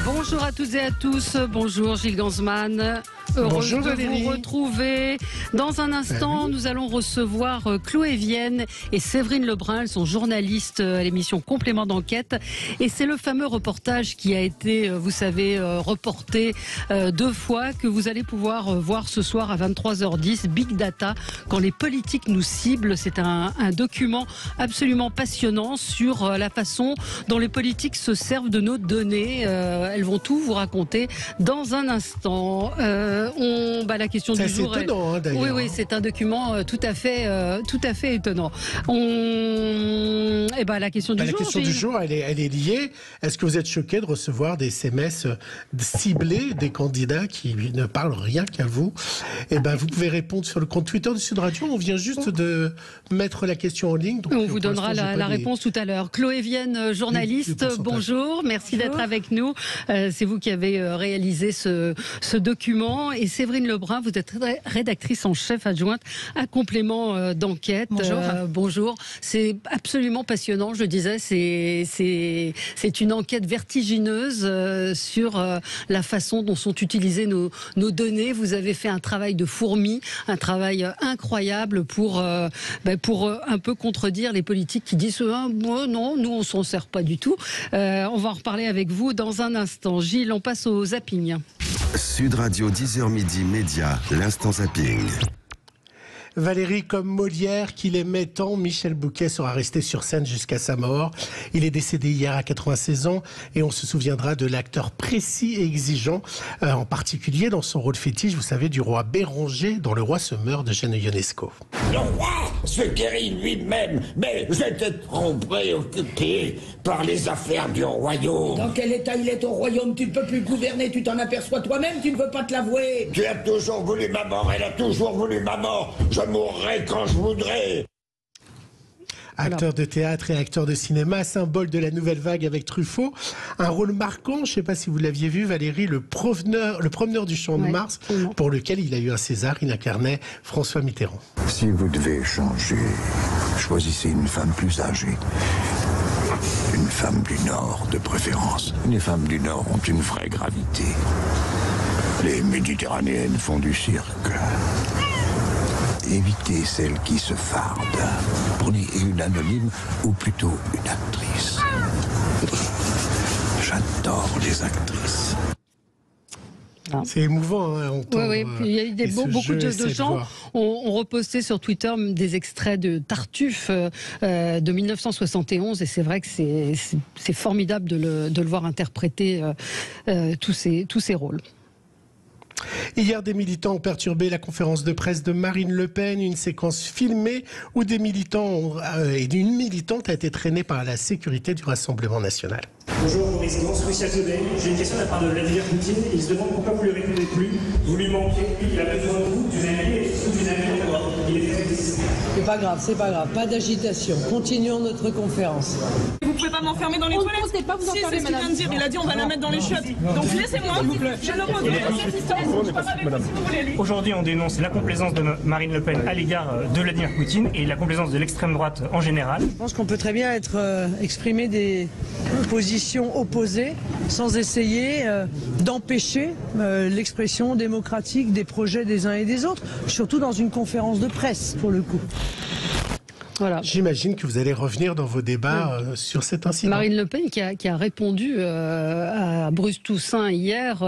Bonjour à toutes et à tous, bonjour Gilles Gansman, heureux de vous retrouver. Dans un instant, nous allons recevoir Chloé Vienne et Séverine Lebrun, elles sont journalistes à l'émission Complément d'enquête. Et c'est le fameux reportage qui a été, vous savez, reporté 2 fois, que vous allez pouvoir voir ce soir à 23h10, Big Data, quand les politiques nous ciblent. C'est un document absolument passionnant sur la façon dont les politiques se servent de nos données. Elles vont tout vous raconter dans un instant. La question du jour. C'est étonnant, d'ailleurs. Oui, c'est un document tout à fait étonnant. La question du jour. La question du jour, elle est liée. Est-ce que vous êtes choqué de recevoir des SMS ciblés des candidats qui ne parlent rien qu'à vous? Vous pouvez répondre sur le compte Twitter de Sud Radio. On vient juste de mettre la question en ligne. Donc on vous donnera la réponse tout à l'heure. Chloé Vienne, journaliste, bonjour. Merci d'être avec nous. C'est vous qui avez réalisé ce document. Et Séverine Lebrun, vous êtes rédactrice en chef adjointe à Complément d'enquête. Bonjour. C'est absolument passionnant, je disais. C'est une enquête vertigineuse sur la façon dont sont utilisées nos données. Vous avez fait un travail de fourmi, un travail incroyable pour un peu contredire les politiques qui disent non, nous on s'en sert pas du tout. On va en reparler avec vous dans un instant. Gilles, on passe au zapping. Sud Radio 10h midi Média, l'instant zapping. Valérie, comme Molière, qu'il aimait tant, Michel Bouquet sera resté sur scène jusqu'à sa mort. Il est décédé hier à 96 ans et on se souviendra de l'acteur précis et exigeant, en particulier dans son rôle fétiche, vous savez, du roi Béranger dans Le Roi se meurt de Jeanne Ionesco. Le roi se guérit lui-même, mais j'étais trop préoccupé par les affaires du royaume. Dans quel état il est ton royaume? Tu ne peux plus gouverner, tu t'en aperçois toi-même, tu ne veux pas te l'avouer. Tu as toujours voulu ma mort, elle a toujours voulu ma mort. Je mourrai quand je voudrais. Acteur de théâtre et acteur de cinéma, symbole de la nouvelle vague avec Truffaut. Un rôle marquant, je ne sais pas si vous l'aviez vu Valérie, le promeneur du Champ de Mars, pour lequel il a eu un César, il incarnait François Mitterrand. Si vous devez changer, choisissez une femme plus âgée. Une femme du Nord, de préférence. Les femmes du Nord ont une vraie gravité. Les Méditerranéennes font du cirque. Évitez celle qui se farde. Prenez une anonyme ou plutôt une actrice. J'adore les actrices. C'est émouvant, hein, Oui. Il y a eu beaucoup de gens ont reposté sur Twitter des extraits de Tartuffe de 1971 et c'est vrai que c'est formidable de le voir interpréter tous ces rôles. Hier, des militants ont perturbé la conférence de presse de Marine Le Pen, une séquence filmée où des militants et une militante a été traînée par la sécurité du Rassemblement national. Bonjour, Maurice Gans, Michel Godet. J'ai une question de la part de Vladimir Poutine. Il se demande pourquoi vous ne lui répondez plus. Vous lui manquez, il a besoin de vous, d'une amie et surtout d'une amie. Il est très difficile. C'est pas grave, pas d'agitation. Continuons notre conférence. Vous pouvez pas m'enfermer dans les toilettes. On ne comptait pas vous enfermer, c'est ce qu'il vient de dire. Il a dit on va la mettre dans les chiottes. Donc laissez-moi, je le redonne. Aujourd'hui, on dénonce la complaisance de Marine Le Pen à l'égard de Vladimir Poutine et la complaisance de l'extrême droite en général. Je pense qu'on peut très bien exprimer des positions opposées sans essayer d'empêcher l'expression démocratique des projets des uns et des autres, surtout dans une conférence de presse, pour le coup. Voilà. J'imagine que vous allez revenir dans vos débats sur cet incident. Marine Le Pen qui a répondu à Bruce Toussaint hier,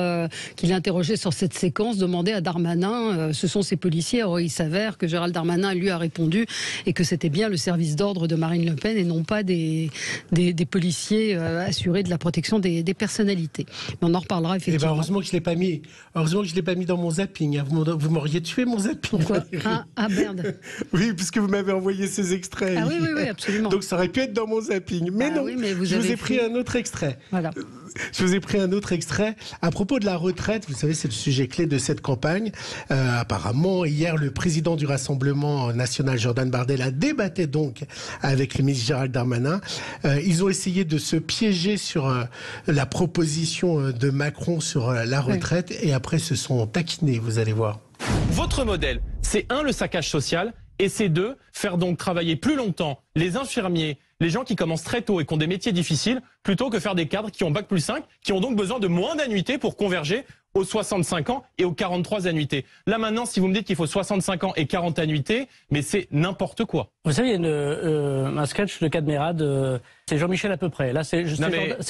qui l'interrogeait sur cette séquence, demandait à Darmanin, ce sont ces policiers. Alors, il s'avère que Gérald Darmanin lui a répondu et que c'était bien le service d'ordre de Marine Le Pen et non pas des policiers assurés de la protection des personnalités. Mais on en reparlera effectivement. Heureusement que je l'ai pas mis. Heureusement que je l'ai pas mis dans mon zapping. Vous m'auriez tué mon zapping. Pourquoi? Merde. Oui, puisque vous m'avez envoyé ces extraits. Ah oui, absolument. Donc ça aurait pu être dans mon zapping. Mais non, oui, mais je vous ai pris un autre extrait. Voilà. Je vous ai pris un autre extrait à propos de la retraite. Vous savez, c'est le sujet clé de cette campagne. Apparemment, hier, le président du Rassemblement national, Jordan Bardella, débattait donc avec le ministre Gérald Darmanin. Ils ont essayé de se piéger sur la proposition de Macron sur la retraite et après se sont taquinés, vous allez voir. Votre modèle, c'est 1, le saccage social, et c'est 2, faire donc travailler plus longtemps les infirmiers, les gens qui commencent très tôt et qui ont des métiers difficiles. plutôt que faire des cadres qui ont Bac+5, qui ont donc besoin de moins d'annuités pour converger aux 65 ans et aux 43 annuités. Là maintenant, si vous me dites qu'il faut 65 ans et 40 annuités, mais c'est n'importe quoi. Vous savez, il y a un sketch de Cadmerade, c'est Jean-Michel à peu près. Là, c'est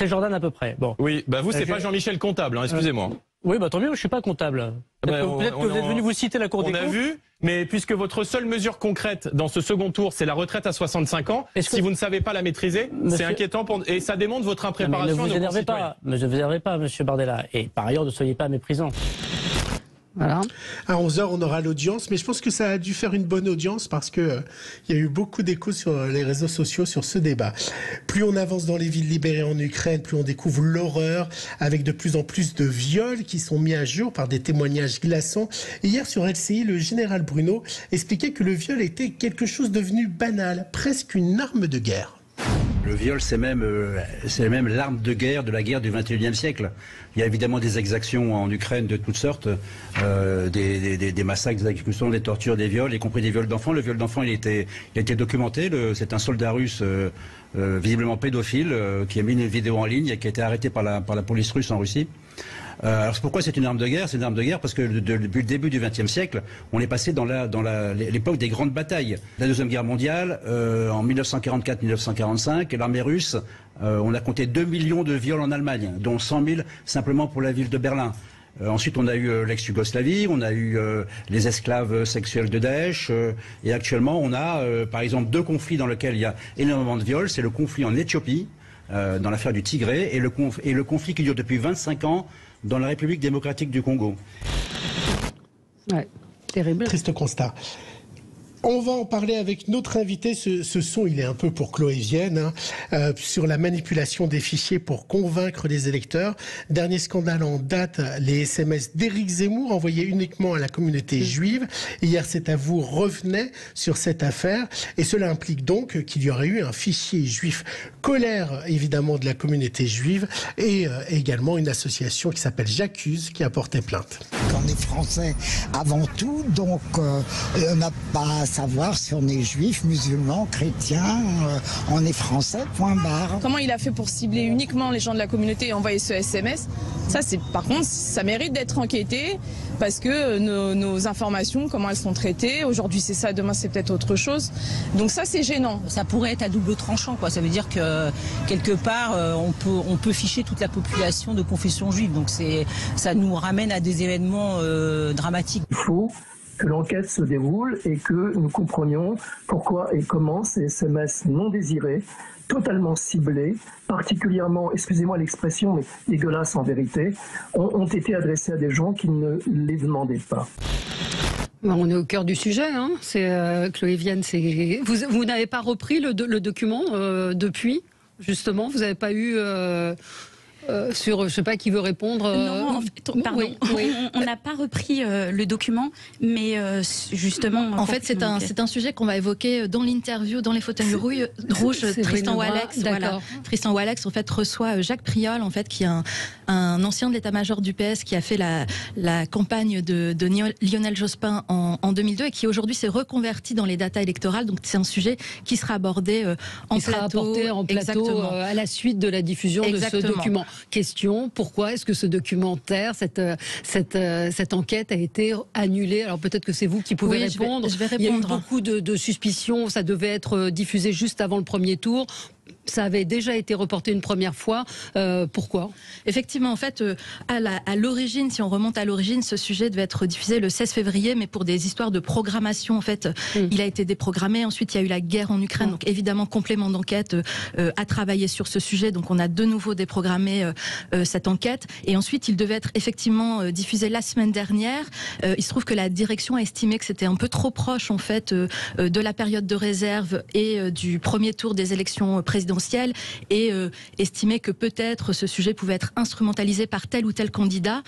Jordan à peu près. Bon. Oui, bah vous, c'est pas Jean-Michel comptable, hein, excusez-moi. Oui, bah tant mieux, je suis pas comptable. Peut-être que vous êtes venu vous citer la Cour des comptes. On a vu, mais puisque votre seule mesure concrète dans ce second tour, c'est la retraite à 65 ans, si vous ne savez pas la maîtriser, c'est inquiétant et ça démontre votre impréparation. Ne vous énervez pas, monsieur Bardella. Et par ailleurs, ne soyez pas méprisant. Voilà. À 11h, on aura l'audience, mais je pense que ça a dû faire une bonne audience parce que il y a eu beaucoup d'échos sur les réseaux sociaux sur ce débat. Plus on avance dans les villes libérées en Ukraine, plus on découvre l'horreur avec de plus en plus de viols qui sont mis à jour par des témoignages glaçants. Et hier sur LCI, le général Bruno expliquait que le viol était quelque chose devenu banal, presque une arme de guerre. Le viol, c'est même l'arme de guerre de la guerre du XXIe siècle. Il y a évidemment des exactions en Ukraine de toutes sortes, des massacres, des exécutions, des tortures, des viols, y compris des viols d'enfants. Le viol d'enfants, il a été documenté. C'est un soldat russe visiblement pédophile qui a mis une vidéo en ligne et qui a été arrêté par la police russe en Russie. Alors pourquoi c'est une arme de guerre? C'est une arme de guerre parce que depuis le début du XXe siècle, on est passé dans l'époque des grandes batailles. La Deuxième Guerre mondiale, en 1944-1945, l'armée russe, on a compté 2 millions de viols en Allemagne, dont 100 000 simplement pour la ville de Berlin. Ensuite, on a eu l'ex-Yougoslavie, on a eu les esclaves sexuels de Daesh, et actuellement, on a, par exemple, 2 conflits dans lesquels il y a énormément de viols. C'est le conflit en Éthiopie, dans l'affaire du Tigré, et le conflit qui dure depuis 25 ans dans la République démocratique du Congo. Ouais, terrible. Triste constat. On va en parler avec notre invité. Ce son, il est un peu pour Chloé Vienne, sur la manipulation des fichiers pour convaincre les électeurs. Dernier scandale en date, les SMS d'Éric Zemmour envoyés uniquement à la communauté juive. Hier, C'est à vous revenait sur cette affaire. Et cela implique donc qu'il y aurait eu un fichier juif. Colère, évidemment, de la communauté juive et également une association qui s'appelle J'accuse qui a porté plainte. On est français avant tout, donc on n'a pas à savoir si on est juif, musulman, chrétien, on est français, point barre. Comment il a fait pour cibler uniquement les gens de la communauté et envoyer ce SMS? Ça, par contre, ça mérite d'être enquêté parce que nos informations, comment elles sont traitées, aujourd'hui c'est ça, demain c'est peut-être autre chose. Donc ça, c'est gênant. Ça pourrait être à double tranchant, quoi. Ça veut dire que quelque part, on peut ficher toute la population de confession juive. Donc ça nous ramène à des événements dramatiques. Il faut que l'enquête se déroule et que nous comprenions pourquoi et comment ces SMS non désirés, totalement ciblés, particulièrement, excusez-moi l'expression, mais dégueulasses en vérité, ont été adressés à des gens qui ne les demandaient pas. On est au cœur du sujet, hein. C'est Chloé Vienne. Vous n'avez pas repris le document depuis, justement. Vous n'avez pas eu sur, je sais pas qui veut répondre. Non, en fait, pardon. Oui. On n'a pas repris le document, mais justement. En fait, c'est un sujet qu'on va évoquer dans l'interview, dans les fauteuils rouges. Tristan Walex, voilà. Tristan Walex, en fait, reçoit Jacques Priol, en fait, qui est un ancien de l'état-major du PS, qui a fait la campagne de Lionel Jospin en 2002 et qui aujourd'hui s'est reconverti dans les datas électorales. Donc, c'est un sujet qui sera abordé en plateau. Sera en plateau à la suite de la diffusion de ce document. Question, pourquoi est-ce que ce documentaire, cette enquête a été annulée? Alors peut-être que c'est vous qui pouvez répondre. Je vais répondre. Il y a eu beaucoup de suspicions, ça devait être diffusé juste avant le premier tour. Ça avait déjà été reporté une première fois. Pourquoi? Effectivement, en fait, à l'origine, si on remonte à l'origine, ce sujet devait être diffusé le 16 février, mais pour des histoires de programmation, en fait, il a été déprogrammé. Ensuite, il y a eu la guerre en Ukraine, donc évidemment, complément d'enquête à travailler sur ce sujet. Donc, on a de nouveau déprogrammé cette enquête. Et ensuite, il devait être effectivement diffusé la semaine dernière. Il se trouve que la direction a estimé que c'était un peu trop proche, en fait, de la période de réserve et du premier tour des élections présidentielles et estimé que peut-être ce sujet pouvait être instrumentalisé par tel ou tel candidat.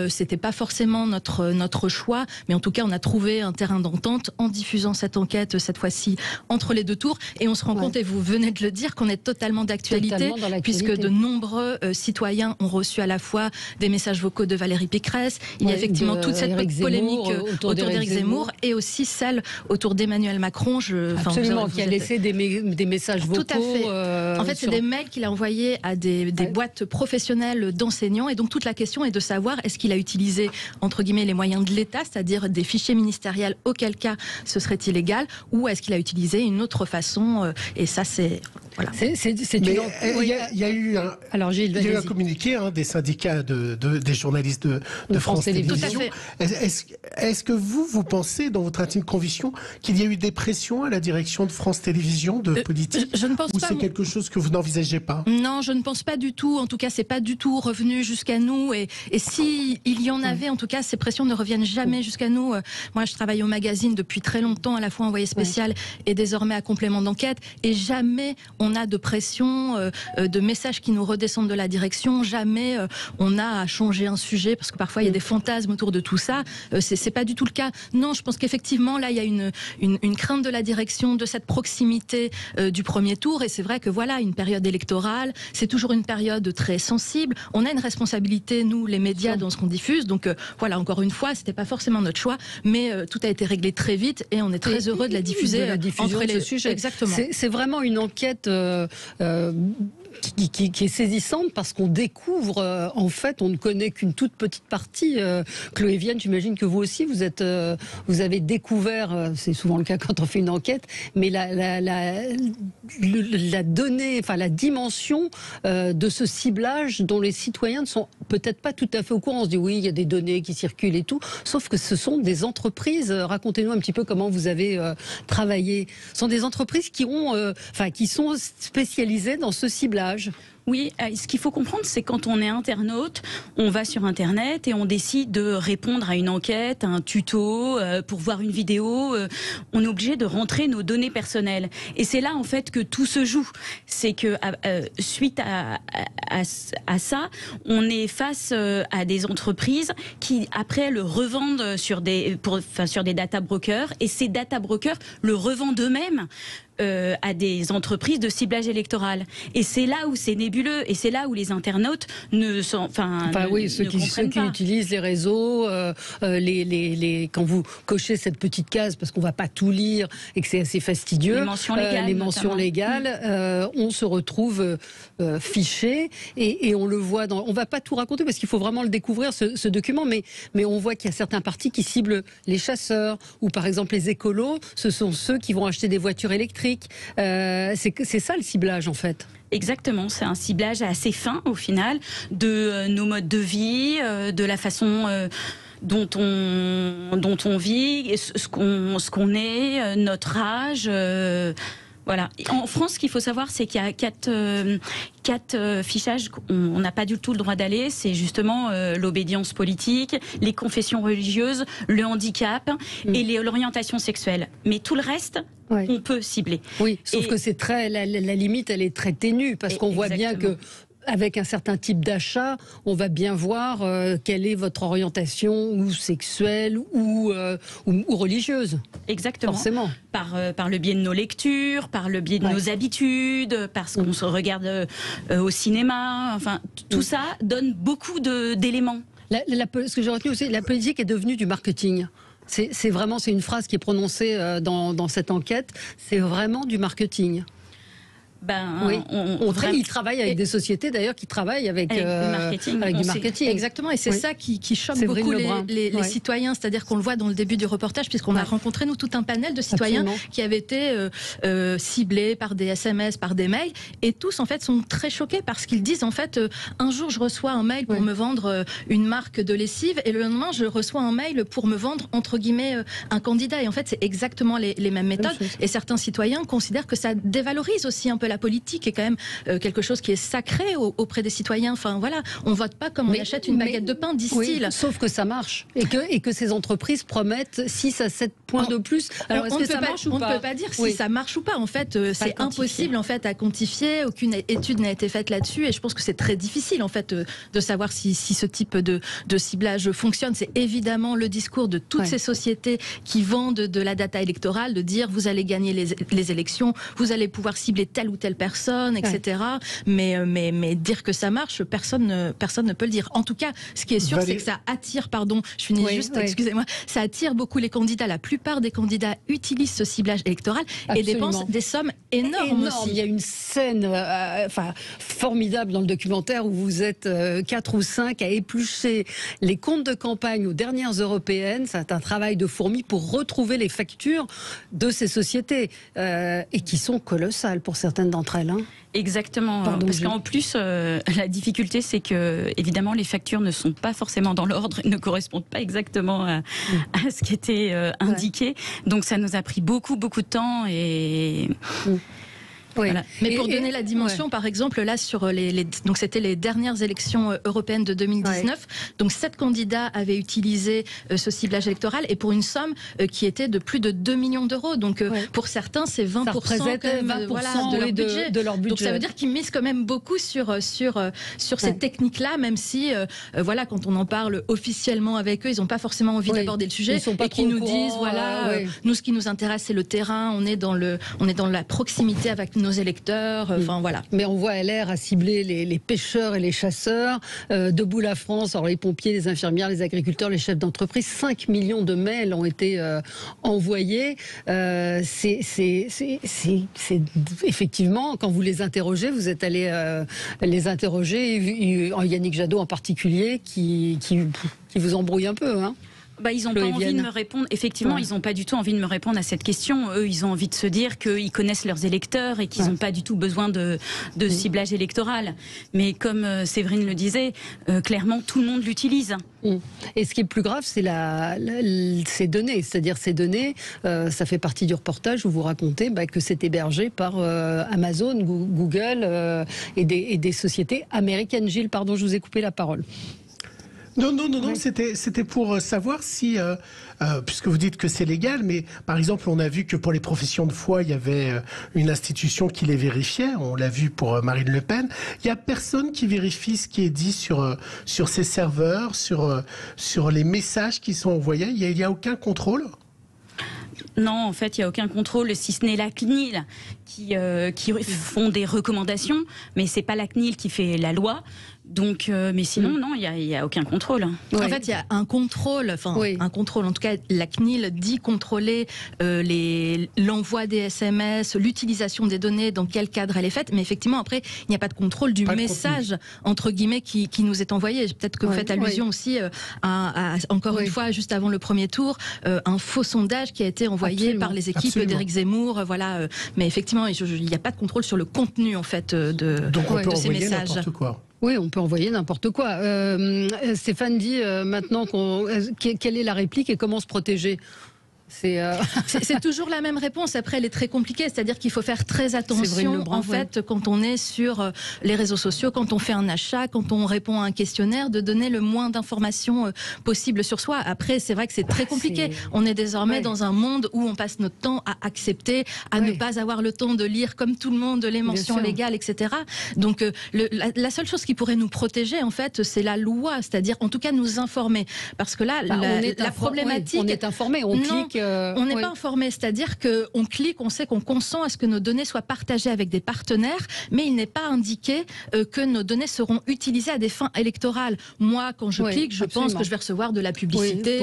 C'était pas forcément notre choix, mais en tout cas on a trouvé un terrain d'entente en diffusant cette enquête cette fois-ci entre les deux tours et on se rend compte, et vous venez de le dire, qu'on est totalement d'actualité puisque de nombreux citoyens ont reçu à la fois des messages vocaux de Valérie Pécresse, il y a effectivement toute cette polémique autour d'Éric Zemmour et aussi celle autour d'Emmanuel Macron. Absolument, qui a laissé des messages vocaux. Tout à fait. En fait, c'est des mails qu'il a envoyés à des boîtes professionnelles d'enseignants. Et donc, toute la question est de savoir est-ce qu'il a utilisé, entre guillemets, les moyens de l'État, c'est-à-dire des fichiers ministériels, auquel cas ce serait illégal, ou est-ce qu'il a utilisé une autre façon. Et ça, c'est... Voilà. Il y a eu un communiqué des syndicats des journalistes de France Télévisions. Est-ce que vous pensez, dans votre intime conviction, qu'il y a eu des pressions à la direction de France Télévisions, de politique, je ne pense pas, ou c'est quelque chose que vous n'envisagez pas? Non, je ne pense pas du tout. En tout cas, c'est pas du tout revenu jusqu'à nous. Et si il y en avait, en tout cas, ces pressions ne reviennent jamais jusqu'à nous. Moi, je travaille au magazine depuis très longtemps, à la fois envoyé spécial et désormais à complément d'enquête. Et jamais on a de pression, de messages qui nous redescendent de la direction. Jamais on a à changer un sujet, parce que parfois il y a des fantasmes autour de tout ça. C'est pas du tout le cas. Non, je pense qu'effectivement là il y a une crainte de la direction de cette proximité du premier tour. Et c'est vrai que voilà, une période électorale, c'est toujours une période très sensible. On a une responsabilité, nous les médias, dans ce qu'on diffuse. Donc voilà, encore une fois, c'était pas forcément notre choix, mais tout a été réglé très vite et on est très heureux de la diffuser entre les sujets. Exactement. C'est vraiment une enquête qui est saisissante, parce qu'on découvre, en fait, on ne connaît qu'une toute petite partie. Chloé Vienne, j'imagine que vous aussi, vous avez découvert, c'est souvent le cas quand on fait une enquête, mais la donnée, enfin la dimension de ce ciblage dont les citoyens ne sont peut-être pas tout à fait au courant. On se dit oui, il y a des données qui circulent et tout, sauf que ce sont des entreprises. Racontez-nous un petit peu comment vous avez travaillé. Ce sont des entreprises qui sont spécialisées dans ce ciblage. Oui, ce qu'il faut comprendre, c'est quand on est internaute, on va sur Internet et on décide de répondre à une enquête, à un tuto, pour voir une vidéo. On est obligé de rentrer nos données personnelles. Et c'est là, en fait, que tout se joue. C'est que suite à ça, on est face à des entreprises qui, après, le revendent sur des data brokers. Et ces data brokers le revendent eux-mêmes à des entreprises de ciblage électoral. Et c'est là où c'est nébuleux, et c'est là où les internautes ceux qui utilisent les réseaux, quand vous cochez cette petite case, parce qu'on va pas tout lire et que c'est assez fastidieux, les mentions légales, on se retrouve fiché, et on le voit on va pas tout raconter parce qu'il faut vraiment le découvrir, ce document, mais on voit qu'il y a certains partis qui ciblent les chasseurs, ou par exemple les écolos, ce sont ceux qui vont acheter des voitures électriques. C'est ça le ciblage, en fait. Exactement, c'est un ciblage assez fin au final de nos modes de vie, de la façon dont on vit, ce qu'on est, notre âge. Voilà. En France, ce qu'il faut savoir, c'est qu'il y a quatre fichages on n'a pas du tout le droit d'aller. C'est justement l'obédience politique, les confessions religieuses, le handicap et l'orientation sexuelle. Mais tout le reste, on peut cibler. Oui, sauf que c'est la limite, elle est très ténue, parce qu'on voit bien que avec un certain type d'achat, on va bien voir quelle est votre orientation, ou sexuelle ou religieuse. Exactement. Forcément. Par le biais de nos lectures, par le biais de nos habitudes, parce qu'on se regarde au cinéma. Enfin, tout ça donne beaucoup d'éléments. Ce que j'ai retenu aussi, la politique est devenue du marketing. C'est une phrase qui est prononcée dans cette enquête. C'est vraiment du marketing. Il travaille avec des sociétés d'ailleurs qui travaillent avec du marketing. Exactement, et c'est ça qui choque beaucoup les citoyens, c'est-à-dire qu'on le voit dans le début du reportage, puisqu'on a rencontré tout un panel de citoyens qui avaient été ciblés par des SMS, par des mails, et tous en fait sont très choqués parce qu'ils disent en fait un jour je reçois un mail pour me vendre une marque de lessive, et le lendemain je reçois un mail pour me vendre entre guillemets un candidat, et en fait c'est exactement les mêmes méthodes, et certains citoyens considèrent que ça dévalorise aussi un peu la politique, est quand même quelque chose qui est sacré auprès des citoyens. Enfin voilà, on vote pas comme on achète une baguette de pain, disent-ils. Sauf que ça marche, et que ces entreprises promettent 6 à 7 points de plus. Alors est-ce que ça marche ou pas ? On ne peut pas dire si ça marche ou pas. En fait, c'est impossible en fait à quantifier. Aucune étude n'a été faite là-dessus, et je pense que c'est très difficile en fait de savoir si ce type de ciblage fonctionne. C'est évidemment le discours de toutes ces sociétés qui vendent de la data électorale, de dire vous allez gagner les élections, vous allez pouvoir cibler tel ou tel telle personne, etc. Mais dire que ça marche, personne ne peut le dire. En tout cas, ce qui est sûr, c'est que ça attire, pardon, je finis excusez-moi, ça attire beaucoup les candidats. La plupart des candidats utilisent ce ciblage électoral et dépensent des sommes énormes aussi. Il y a une scène formidable dans le documentaire où vous êtes 4 ou 5 à éplucher les comptes de campagne aux dernières européennes. C'est un travail de fourmi pour retrouver les factures de ces sociétés et qui sont colossales pour certaines d'entre elles. Exactement, parce qu'en plus, la difficulté, c'est que, évidemment, les factures ne sont pas forcément dans l'ordre, ne correspondent pas exactement à ce qui était indiqué. Donc, ça nous a pris beaucoup de temps et... Oui. Voilà. Mais pour donner la dimension, par exemple, là, sur donc c'était les dernières élections européennes de 2019. Donc 7 candidats avaient utilisé ce ciblage électoral et pour une somme qui était de plus de 2 millions d'euros. Donc pour certains, c'est 20%, quand même, 20% de leur budget. De leur budget. Donc ça veut dire qu'ils misent quand même beaucoup sur ces techniques-là, même si, voilà, quand on en parle officiellement avec eux, ils n'ont pas forcément envie d'aborder le sujet et qu'ils nous disent, voilà, nous, ce qui nous intéresse, c'est le terrain. On est dans la proximité avec nos électeurs, enfin voilà. Mais on voit LR à cibler les pêcheurs et les chasseurs, Debout la France, alors les pompiers, les infirmières, les agriculteurs, les chefs d'entreprise, 5 millions de mails ont été envoyés. C'est effectivement, quand vous les interrogez, vous êtes allé les interroger, Yannick Jadot en particulier, qui vous embrouille un peu, hein. Ils n'ont pas envie de me répondre. Effectivement, ils n'ont pas du tout envie de me répondre à cette question. Eux, ils ont envie de se dire qu'ils connaissent leurs électeurs et qu'ils n'ont pas du tout besoin de ciblage électoral. Mais comme Séverine le disait, clairement, tout le monde l'utilise. Et ce qui est plus grave, c'est ces données. C'est-à-dire ces données, ça fait partie du reportage où vous racontez que c'est hébergé par Amazon, Google et des sociétés américaines. Gilles, pardon, je vous ai coupé la parole. Non, c'était pour savoir si, puisque vous dites que c'est légal, mais par exemple, on a vu que pour les professions de foi, il y avait une institution qui les vérifiait, on l'a vu pour Marine Le Pen. Il n'y a personne qui vérifie ce qui est dit sur ces serveurs, sur les messages qui sont envoyés. Il n'y a aucun contrôle ? Non, en fait, il n'y a aucun contrôle, si ce n'est la CNIL qui font des recommandations, mais c'est pas la CNIL qui fait la loi. Donc, mais sinon, non, il y a aucun contrôle. En fait, il y a un contrôle, un contrôle. En tout cas, la CNIL dit contrôler l'envoi des SMS, l'utilisation des données, dans quel cadre elle est faite. Mais effectivement, après, il n'y a pas de contrôle du message entre guillemets qui nous est envoyé. Peut-être que vous faites allusion aussi à encore une fois, juste avant le premier tour, un faux sondage qui a été envoyé par les équipes d'Éric Zemmour. Voilà. Mais effectivement, il n'y a pas de contrôle sur le contenu en fait de ces messages. Quoi. Oui, on peut envoyer n'importe quoi. Stéphane dit maintenant quelle est la réplique et comment se protéger. C'est toujours la même réponse. Après, elle est très compliquée. C'est-à-dire qu'il faut faire très attention, en fait, quand on est sur les réseaux sociaux, quand on fait un achat, quand on répond à un questionnaire, de donner le moins d'informations possible sur soi. Après, c'est vrai que c'est très compliqué. On est désormais dans un monde où on passe notre temps à accepter, à ne pas avoir le temps de lire comme tout le monde les mentions légales, etc. Donc, la seule chose qui pourrait nous protéger, en fait, c'est la loi. C'est-à-dire, en tout cas, nous informer. Parce que là, la problématique... on est informé, on clique... On n'est pas informé, c'est-à-dire qu'on clique, on sait qu'on consent à ce que nos données soient partagées avec des partenaires, mais il n'est pas indiqué que nos données seront utilisées à des fins électorales. Moi, quand je clique, je pense que je vais recevoir de la publicité.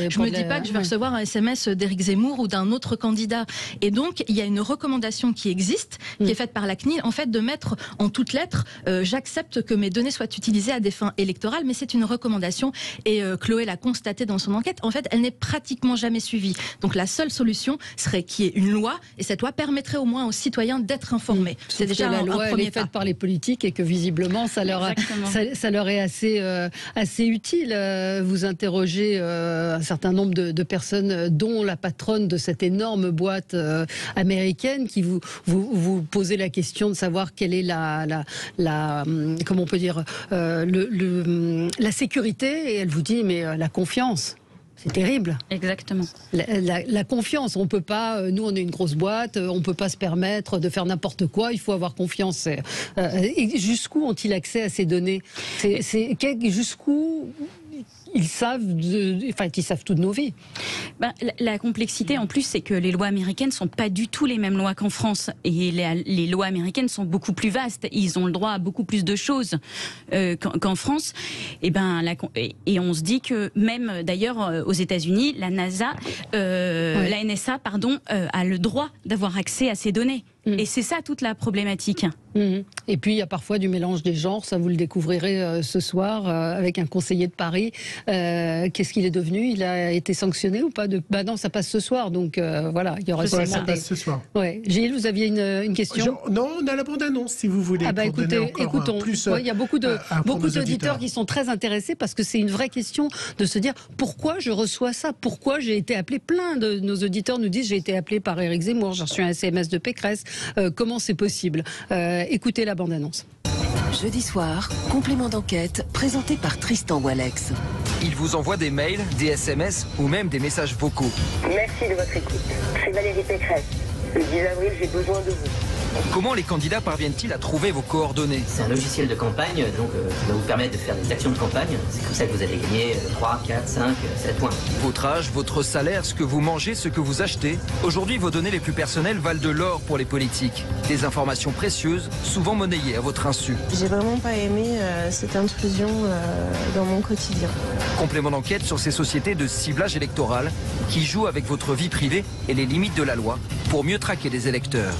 Je ne me dis pas que je vais recevoir un SMS d'Éric Zemmour ou d'un autre candidat. Et donc, il y a une recommandation qui existe, qui est faite par la CNIL, en fait, de mettre en toutes lettres j'accepte que mes données soient utilisées à des fins électorales, mais c'est une recommandation. Et Chloé l'a constaté dans son enquête. En fait, elle n'est pratiquement jamais suivie. Donc la seule solution serait qu'il y ait une loi, et cette loi permettrait au moins aux citoyens d'être informés. C'est déjà la loi, elle est faite par les politiques et que visiblement ça leur est assez utile. Vous interrogez un certain nombre de personnes, dont la patronne de cette énorme boîte américaine, qui vous posez la question de savoir quelle est comment on peut dire la sécurité, et elle vous dit mais la confiance. C'est terrible. Exactement. La confiance, on peut pas. Nous, on est une grosse boîte, on peut pas se permettre de faire n'importe quoi. Il faut avoir confiance. Et jusqu'où ont-ils accès à ces données ? Jusqu'où ils savent tout de nos vies. La complexité, en plus, c'est que les lois américaines ne sont pas du tout les mêmes lois qu'en France. Et les lois américaines sont beaucoup plus vastes. Ils ont le droit à beaucoup plus de choses qu'en France. Et on se dit que même, d'ailleurs, aux États-Unis, la NSA, a le droit d'avoir accès à ces données. Et c'est ça toute la problématique. Et puis il y a parfois du mélange des genres, ça vous le découvrirez ce soir avec un conseiller de Paris. Qu'est-ce qu'il est devenu? Il a été sanctionné ou pas non, ça passe ce soir, donc voilà, il y aura sûrement ça passe ce soir. Ouais. Gilles, vous aviez une question? Non, on a la bande-annonce si vous voulez. Écoutons. Il y a beaucoup d'auditeurs qui sont très intéressés parce que c'est une vraie question de se dire pourquoi je reçois ça, pourquoi j'ai été appelé. Plein de nos auditeurs nous disent j'ai été appelé par Éric Zemmour, j'ai reçu un SMS de Pécresse. Comment c'est possible? Écoutez la bande-annonce. Jeudi soir, complément d'enquête présenté par Tristan Walex. Il vous envoie des mails, des SMS ou même des messages vocaux. Merci de votre écoute. C'est Valérie Pécresse. Le 10 avril, j'ai besoin de vous. Comment les candidats parviennent-ils à trouver vos coordonnées? C'est un logiciel de campagne donc, qui va vous permettre de faire des actions de campagne. C'est comme ça que vous allez gagner 3, 4, 5, 7 points. Votre âge, votre salaire, ce que vous mangez, ce que vous achetez. Aujourd'hui, vos données les plus personnelles valent de l'or pour les politiques. Des informations précieuses, souvent monnayées à votre insu. J'ai vraiment pas aimé cette intrusion dans mon quotidien. Complément d'enquête sur ces sociétés de ciblage électoral qui jouent avec votre vie privée et les limites de la loi pour mieux traquer les électeurs.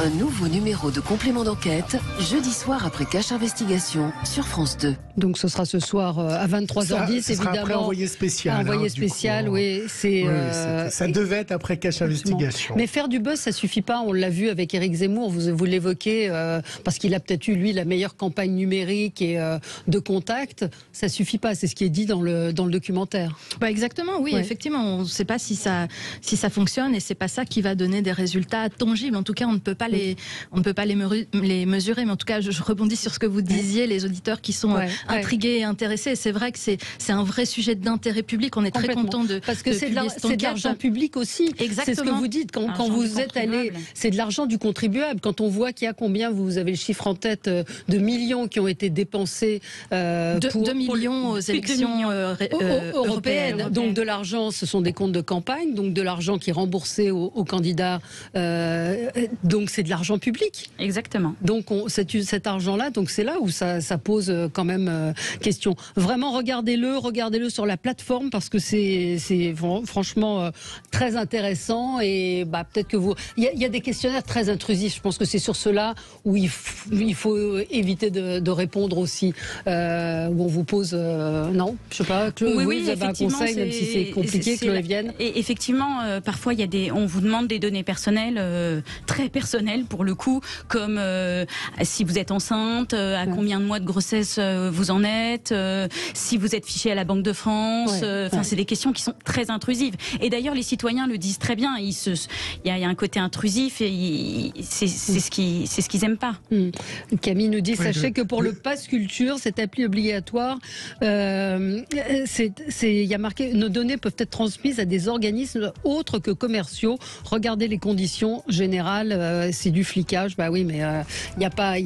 Un nouveau numéro de complément d'enquête, jeudi soir après Cache Investigation sur France 2. Donc ce sera ce soir à 23h10, ça évidemment. Après envoyé spécial. Envoyé spécial, oui. Ça devait être après Cache Investigation. Mais faire du buzz, ça suffit pas. On l'a vu avec Éric Zemmour, vous l'évoquez, parce qu'il a peut-être eu, lui, la meilleure campagne numérique et de contact. Ça suffit pas, c'est ce qui est dit dans le documentaire. Exactement, oui, effectivement. On ne sait pas si ça fonctionne et c'est pas ça qui va donner des résultats tangibles. En tout cas, on ne peut pas les mesurer, mais en tout cas, je rebondis sur ce que vous disiez, les auditeurs qui sont intrigués et intéressés. C'est vrai que c'est un vrai sujet d'intérêt public. On est très content parce que c'est de l'argent public aussi. Exactement. C'est ce que vous dites quand vous êtes allé. C'est de l'argent du contribuable. Quand on voit qu'il y a combien, vous avez le chiffre en tête, de millions qui ont été dépensés 2 millions aux élections européennes. Donc de l'argent, ce sont des comptes de campagne, donc de l'argent qui est remboursé aux candidats. Donc c'est de l'argent public. Exactement. Donc cet argent-là, donc c'est là où ça pose quand même question. Vraiment, regardez-le sur la plateforme parce que c'est franchement très intéressant et peut-être que il y a des questionnaires très intrusifs. Je pense que c'est sur cela où il faut éviter de répondre aussi. Où on vous pose non, je sais pas. Oui, vous avez un conseil même si c'est compliqué, Chloé Vienne. Et effectivement, parfois on vous demande des données personnelles très personnelles pour le coup, comme si vous êtes enceinte, à combien de mois de grossesse vous en êtes, si vous êtes fiché à la Banque de France. C'est des questions qui sont très intrusives. Et d'ailleurs, les citoyens le disent très bien. Il y a un côté intrusif et c'est ce qu'ils aiment pas. Camille nous dit, sachez que pour le pass culture, cette appli obligatoire, il y a marqué, nos données peuvent être transmises à des organismes autres que commerciaux. Regardez les conditions générales, c'est du flicage. Oui, mais il n'y a pas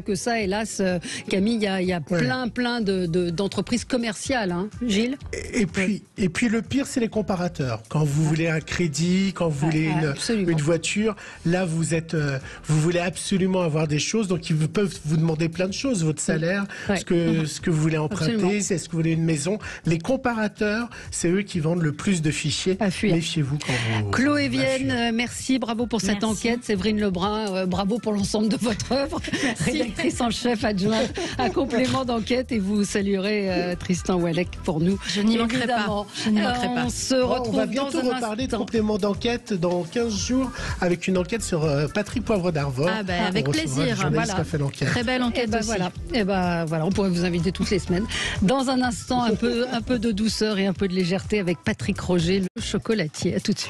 que ça. Hélas, Camille, il y a plein d'entreprises commerciales. Hein. Gilles. Et puis le pire, c'est les comparateurs. Quand vous voulez un crédit, quand vous voulez une voiture, là vous voulez absolument avoir des choses, donc ils peuvent vous demander plein de choses, votre salaire, ce que vous voulez emprunter, est-ce que vous voulez une maison. Les comparateurs, c'est eux qui vendent le plus de fichiers. Méfiez-vous quand vous. Chloé Vienne, merci, bravo pour cette enquête. Séverine Lebrun, bravo pour l'ensemble de votre œuvre. Rédactrice en chef adjointe à complément d'enquête, et vous saluerez Tristan Walex pour nous. Je n'y manquerai pas. On se retrouve on va bientôt reparler de complément d'enquête dans 15 jours avec une enquête sur Patrick Poivre d'Arvor. Avec plaisir. Voilà. Très belle enquête aussi. Voilà, on pourrait vous inviter toutes les semaines. Dans un instant, un peu de douceur et un peu de légèreté avec Patrick Roger, le chocolatier. À tout de suite.